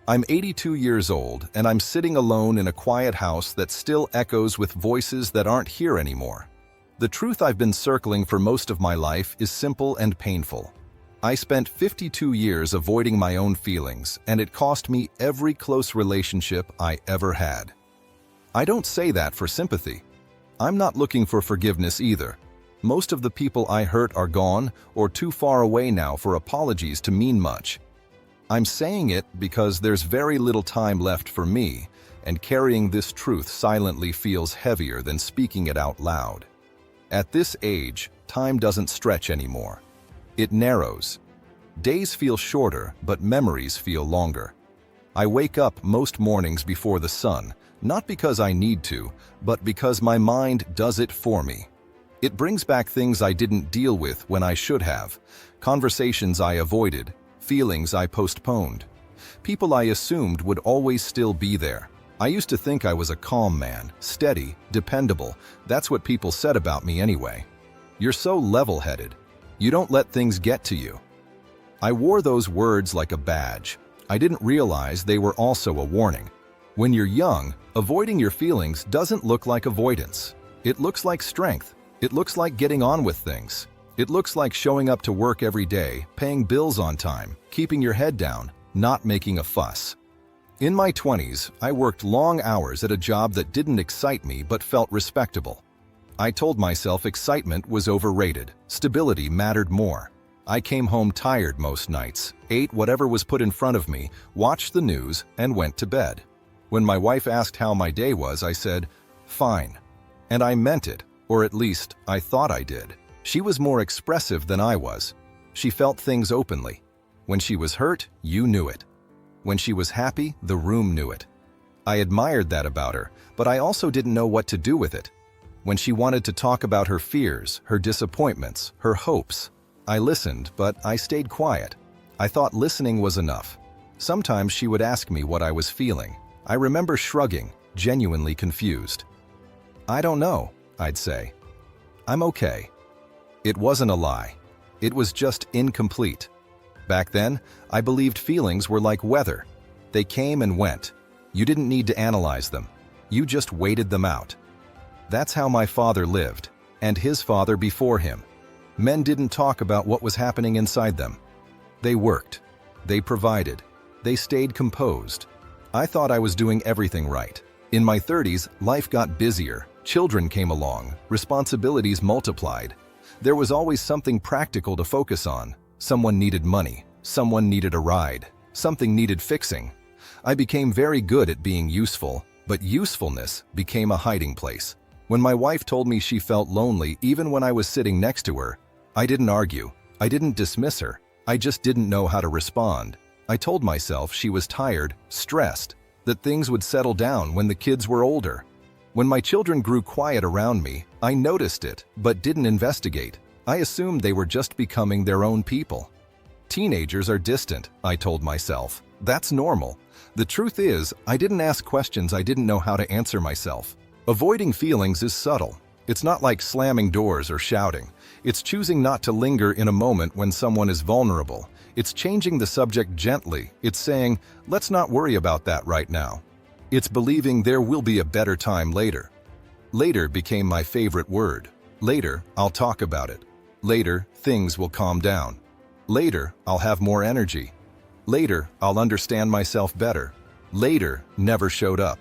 I'm 82 years old, and I'm sitting alone in a quiet house that still echoes with voices that aren't here anymore. The truth I've been circling for most of my life is simple and painful. I spent 52 years avoiding my own feelings, and it cost me every close relationship I ever had. I don't say that for sympathy. I'm not looking for forgiveness either. Most of the people I hurt are gone or too far away now for apologies to mean much. I'm saying it because there's very little time left for me, and carrying this truth silently feels heavier than speaking it out loud. At this age, time doesn't stretch anymore. It narrows. Days feel shorter, but memories feel longer. I wake up most mornings before the sun, not because I need to, but because my mind does it for me. It brings back things I didn't deal with when I should have, conversations I avoided, feelings I postponed, people I assumed would always still be there. I used to think I was a calm man, steady, dependable. That's what people said about me anyway. You're so level-headed. You don't let things get to you. I wore those words like a badge. I didn't realize they were also a warning. When you're young, avoiding your feelings doesn't look like avoidance. It looks like strength. It looks like getting on with things. It looks like showing up to work every day, paying bills on time, keeping your head down, not making a fuss. In my 20s, I worked long hours at a job that didn't excite me but felt respectable. I told myself excitement was overrated. Stability mattered more. I came home tired most nights, ate whatever was put in front of me, watched the news, and went to bed. When my wife asked how my day was, I said, "Fine." And I meant it, or at least I thought I did. She was more expressive than I was. She felt things openly. When she was hurt, you knew it. When she was happy, the room knew it. I admired that about her, but I also didn't know what to do with it. When she wanted to talk about her fears, her disappointments, her hopes, I listened, but I stayed quiet. I thought listening was enough. Sometimes she would ask me what I was feeling. I remember shrugging, genuinely confused. "I don't know," I'd say. "I'm okay." It wasn't a lie. It was just incomplete. Back then, I believed feelings were like weather. They came and went. You didn't need to analyze them. You just waited them out. That's how my father lived, and his father before him. Men didn't talk about what was happening inside them. They worked. They provided. They stayed composed. I thought I was doing everything right. In my 30s, life got busier. Children came along. Responsibilities multiplied. There was always something practical to focus on. Someone needed money. Someone needed a ride. Something needed fixing. I became very good at being useful, but usefulness became a hiding place. When my wife told me she felt lonely even when I was sitting next to her, I didn't argue. I didn't dismiss her. I just didn't know how to respond. I told myself she was tired, stressed, that things would settle down when the kids were older. When my children grew quiet around me, I noticed it, but didn't investigate. I assumed they were just becoming their own people. Teenagers are distant, I told myself. That's normal. The truth is, I didn't ask questions I didn't know how to answer myself. Avoiding feelings is subtle. It's not like slamming doors or shouting. It's choosing not to linger in a moment when someone is vulnerable. It's changing the subject gently. It's saying, "Let's not worry about that right now." It's believing there will be a better time later. Later became my favorite word. Later, I'll talk about it. Later, things will calm down. Later, I'll have more energy. Later, I'll understand myself better. Later never showed up.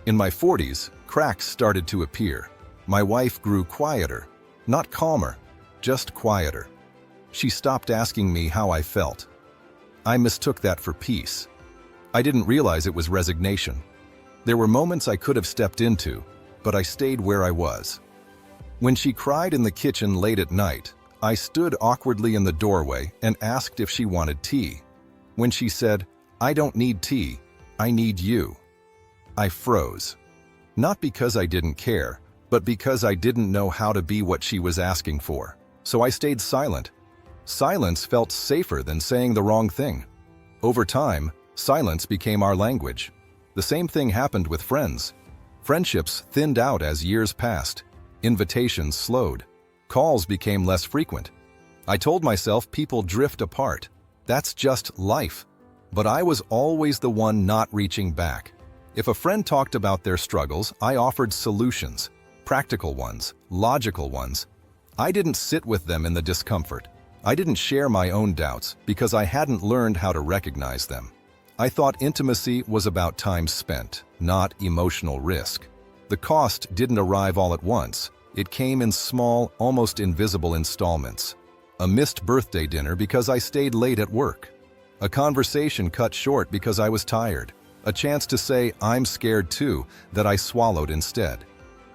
In my 40s, cracks started to appear. My wife grew quieter, not calmer, just quieter. She stopped asking me how I felt. I mistook that for peace. I didn't realize it was resignation. There were moments I could have stepped into, but I stayed where I was. When she cried in the kitchen late at night, I stood awkwardly in the doorway and asked if she wanted tea. When she said, "I don't need tea, I need you," I froze. Not because I didn't care, but because I didn't know how to be what she was asking for. So I stayed silent. Silence felt safer than saying the wrong thing. Over time, silence became our language. The same thing happened with friends. Friendships thinned out as years passed. Invitations slowed. Calls became less frequent. I told myself people drift apart. That's just life. But I was always the one not reaching back. If a friend talked about their struggles, I offered solutions, practical ones, logical ones. I didn't sit with them in the discomfort. I didn't share my own doubts because I hadn't learned how to recognize them. I thought intimacy was about time spent, not emotional risk. The cost didn't arrive all at once. It came in small, almost invisible installments. A missed birthday dinner because I stayed late at work. A conversation cut short because I was tired. A chance to say, "I'm scared too," that I swallowed instead.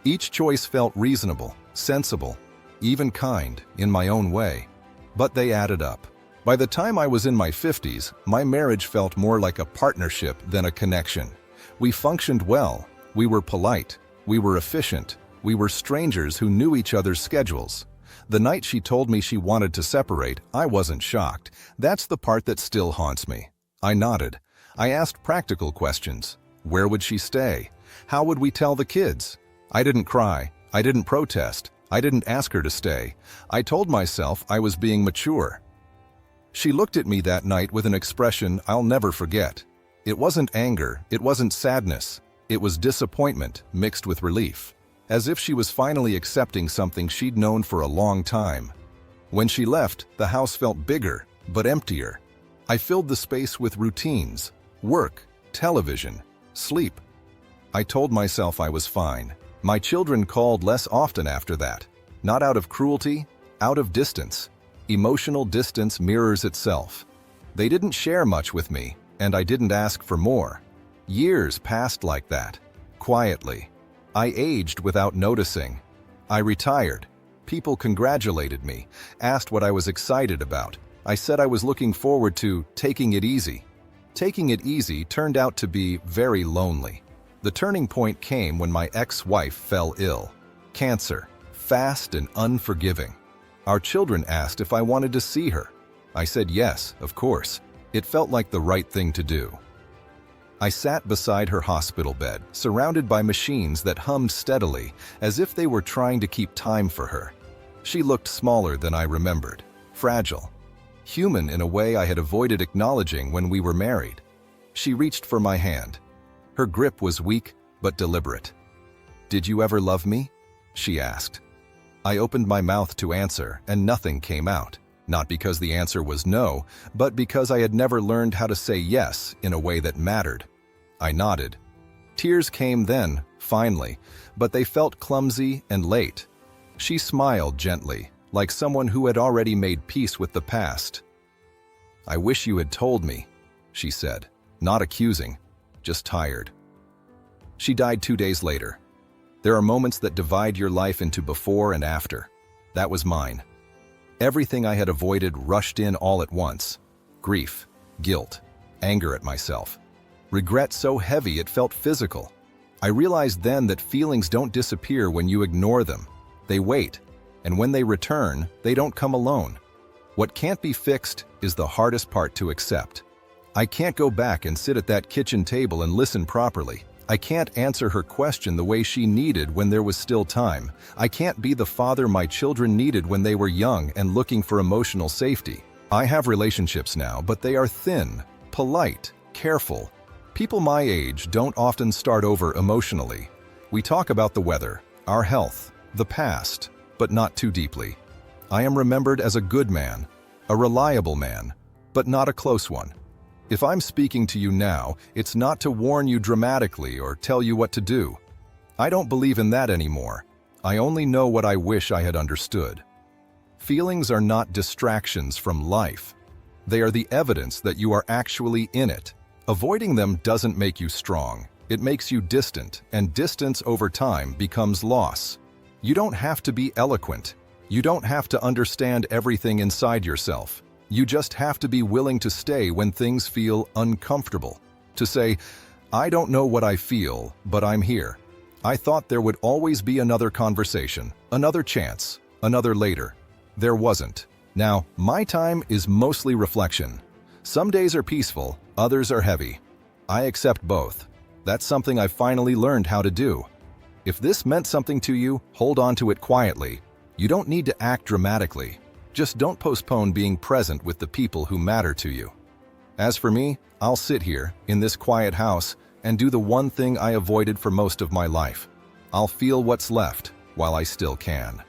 Each choice felt reasonable, sensible, even kind, in my own way. But they added up. By the time I was in my 50s, my marriage felt more like a partnership than a connection. We functioned well. We were polite. We were efficient. We were strangers who knew each other's schedules. The night she told me she wanted to separate, I wasn't shocked. That's the part that still haunts me. I nodded. I asked practical questions. Where would she stay? How would we tell the kids? I didn't cry. I didn't protest. I didn't ask her to stay. I told myself I was being mature. She looked at me that night with an expression I'll never forget. It wasn't anger. It wasn't sadness. It was disappointment mixed with relief, as if she was finally accepting something she'd known for a long time. When she left, the house felt bigger, but emptier. I filled the space with routines, work, television, sleep. I told myself I was fine. My children called less often after that. Not out of cruelty, out of distance. Emotional distance mirrors itself. They didn't share much with me, and I didn't ask for more. Years passed like that, quietly. I aged without noticing. I retired. People congratulated me, asked what I was excited about. I said I was looking forward to taking it easy. Taking it easy turned out to be very lonely. The turning point came when my ex-wife fell ill. Cancer, fast and unforgiving. Our children asked if I wanted to see her. I said yes, of course. It felt like the right thing to do. I sat beside her hospital bed, surrounded by machines that hummed steadily, as if they were trying to keep time for her. She looked smaller than I remembered, fragile, human in a way I had avoided acknowledging when we were married. She reached for my hand. Her grip was weak but deliberate. "Did you ever love me?" she asked. I opened my mouth to answer, and nothing came out. Not because the answer was no, but because I had never learned how to say yes in a way that mattered. I nodded. Tears came then, finally, but they felt clumsy and late. She smiled gently, like someone who had already made peace with the past. "I wish you had told me," she said, not accusing, just tired. She died 2 days later. There are moments that divide your life into before and after. That was mine. Everything I had avoided rushed in all at once. Grief, guilt, anger at myself. Regret so heavy it felt physical. I realized then that feelings don't disappear when you ignore them. They wait, and when they return, they don't come alone. What can't be fixed is the hardest part to accept. I can't go back and sit at that kitchen table and listen properly. I can't answer her question the way she needed when there was still time. I can't be the father my children needed when they were young and looking for emotional safety. I have relationships now, but they are thin, polite, careful. People my age don't often start over emotionally. We talk about the weather, our health, the past, but not too deeply. I am remembered as a good man, a reliable man, but not a close one. If I'm speaking to you now, it's not to warn you dramatically or tell you what to do. I don't believe in that anymore. I only know what I wish I had understood. Feelings are not distractions from life. They are the evidence that you are actually in it. Avoiding them doesn't make you strong. It makes you distant, and distance over time becomes loss. You don't have to be eloquent. You don't have to understand everything inside yourself. You just have to be willing to stay when things feel uncomfortable. To say, "I don't know what I feel, but I'm here. I thought there would always be another conversation, another chance, another later." There wasn't. Now, my time is mostly reflection. Some days are peaceful, others are heavy. I accept both. That's something I've finally learned how to do. If this meant something to you, hold on to it quietly. You don't need to act dramatically. Just don't postpone being present with the people who matter to you. As for me, I'll sit here, in this quiet house, and do the one thing I avoided for most of my life. I'll feel what's left, while I still can.